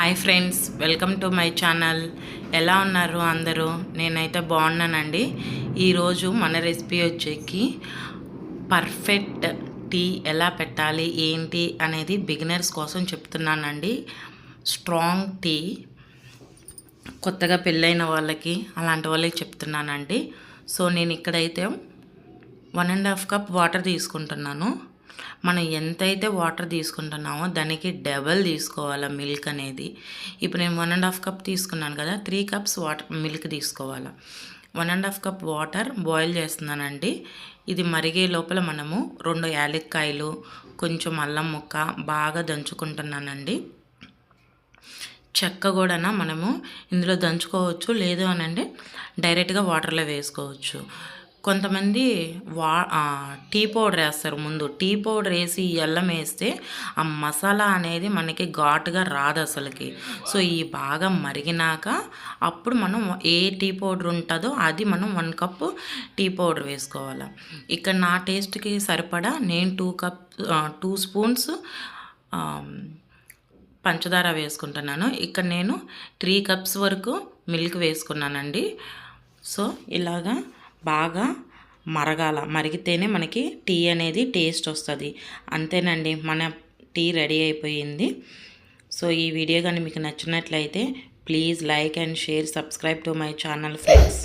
Hi friends, welcome to my channel. ఎలా ఉన్నారు అందరూ? నేనైతే బాగున్నానండి. ఈరోజు మన రెసిపీ వచ్చేకి పర్ఫెక్ట్ టీ ఎలా పెట్టాలి ఏంటి అనేది బిగినర్స్ కోసం చెప్తున్నానండి. స్ట్రాంగ్ టీ కొత్తగా పెళ్ళైన వాళ్ళకి అలాంటి వాళ్ళకి చెప్తున్నానండి. సో నేను ఇక్కడైతే 1.5 కప్ వాటర్ తీసుకుంటున్నాను. మనం ఎంతైతే వాటర్ తీసుకుంటున్నామో దానికి డబల్ తీసుకోవాలి మిల్క్ అనేది. ఇప్పుడు నేను 1.5 కప్ తీసుకున్నాను కదా, 3 కప్స్ వాటర్ మిల్క్ తీసుకోవాలి. 1.5 కప్ వాటర్ బాయిల్ చేస్తున్నానండి. ఇది మరిగే లోపల మనము 2 యాలక్కాయలు, కొంచెం అల్లం ముక్క బాగా దంచుకుంటున్నానండి. చెక్క కూడా మనము ఇందులో దంచుకోవచ్చు, లేదు అని అంటే డైరెక్ట్గా వాటర్లో వేసుకోవచ్చు. కొంతమంది టీ పౌడర్ వేస్తారు. ముందు టీ పౌడర్ వేసి అల్లం వేస్తే ఆ మసాలా అనేది మనకి ఘాటుగా రాదు అసలుకి. సో ఈ బాగా మరిగినాక అప్పుడు మనం ఏ టీ పౌడర్ ఉంటుందో అది మనం 1 కప్పు టీ పౌడర్ వేసుకోవాలి. ఇక్కడ నా టేస్ట్కి సరిపడా నేను 2 స్పూన్స్ పంచదార వేసుకుంటున్నాను. ఇక్కడ నేను 3 కప్స్ వరకు మిల్క్ వేసుకున్నానండి. సో ఇలాగా బాగా మరిగితేనే మనకి టీ అనేది టేస్ట్ వస్తుంది. అంతేనండి, మన టీ రెడీ అయిపోయింది. సో ఈ వీడియో కానీ మీకు నచ్చినట్లయితే please like and share, subscribe to my channel friends.